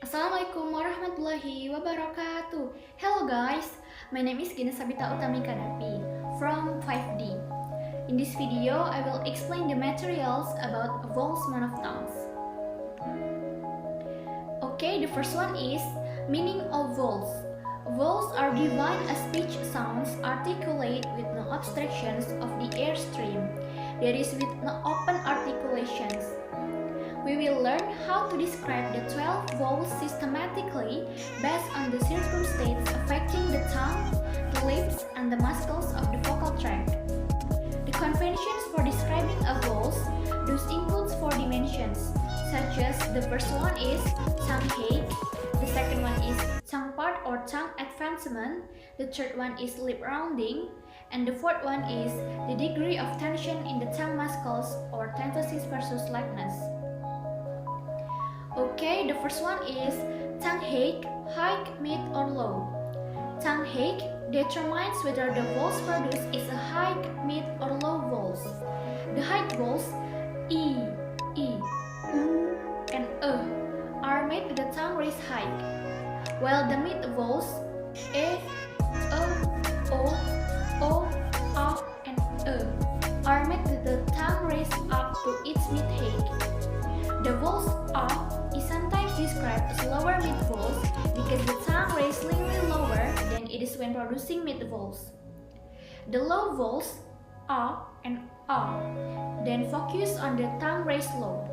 Assalamualaikum warahmatullahi wabarakatuh. Hello guys, my name is Tsabita Utami Kadapi from 5D. In this video, I will explain the materials about vowels monopthongs. Okay, the first one is meaning of vowels. Vowels are defined as speech sounds articulate with no obstructions of the airstream, that is with no open articulations. We will learn how to describe the 12 vowels systematically based on the circumstances affecting the tongue, the lips, and the muscles of the vocal tract. The conventions for describing a vowels, those includes 4 dimensions, such as the first one is tongue height, the second one is tongue part or tongue advancement, the third one is lip rounding, and the fourth one is the degree of tension in the tongue muscles or tentosis versus lightness. Okay, the first one is tongue height, high, mid, or low. Tongue height determines whether the vowels produced is a high, mid, or low vowels. The high vowels e, u, and are made with the tongue raised high, while the mid vowels e, o, and are made with the tongue raised up to its mid height. The vowels a is sometimes described as lower mid vowels because the tongue raised slightly lower than it is when producing mid vowels. The low vowels a and then focus on the tongue raised low.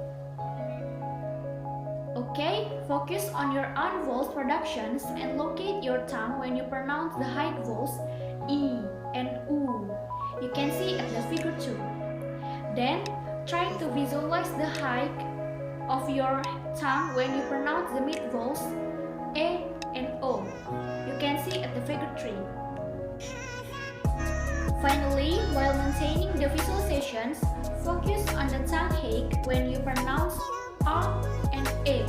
Okay, focus on your own vowels productions and locate your tongue when you pronounce the high vowels e and u. You can see at the figure 2. Then try to visualize the height of your tongue when you pronounce the mid vowels e and o. You can see at the figure 3. Finally, while maintaining the visualizations, focus on the tongue height when you pronounce a and e.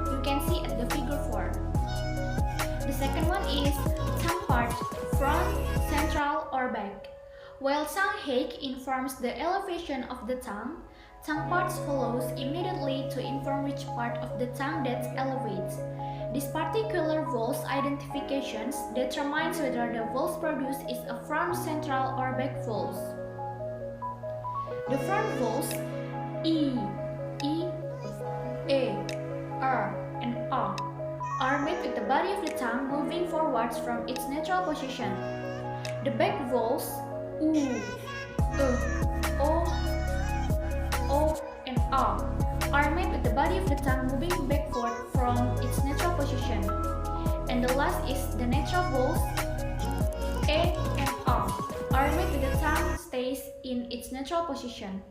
You can see at the figure 4. The second one is tongue part, front, central, or back. While tongue height informs the elevation of the tongue parts follows immediately to inform which part of the tongue that elevates. This particular vowels identifications determines whether the vowels produced is a front, central, or back vowels. The front vowels e, r, and a are made with the body of the tongue moving forwards from its natural position. The back vowels u, o, and a are made with the body of the tongue moving backward from its natural position. And the last is the natural vowels e and a are made with the tongue stays in its natural position.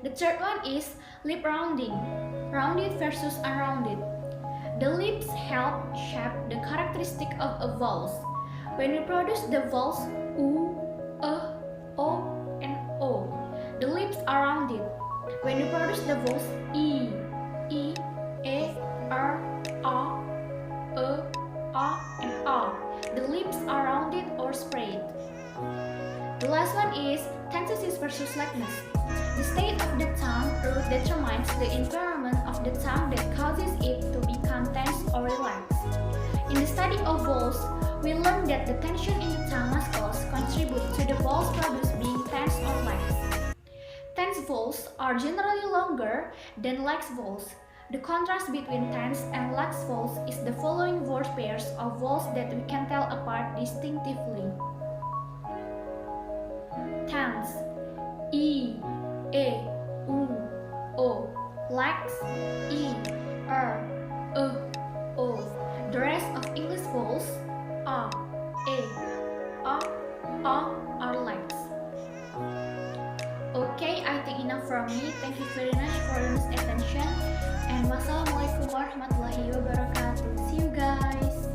The third one is lip rounding, rounded versus unrounded. The lips help shape the characteristic of a vowels. When we produce the vowels u, o, and o, the lips are rounded. When you produce the vowels e, r, a, and a, the lips are rounded or spread. The last one is tentosis versus lightness. The state of the tongue root determines the environment of the tongue that causes it to become tense or relaxed. In the study of vowels, we learned that the tension in the tongue muscles contribute to the vowels produced being tense or lax. Tense vowels are generally longer than lax vowels. The contrast between tense and lax vowels is the following word pairs of vowels that we can tell apart distinctively. Tense e, u, o. Lax e, r, o. The rest of English vowels a, are lax. Okay, I think enough from me. Thank you very much for your attention. And wassalamualaikum warahmatullahi wabarakatuh. See you guys.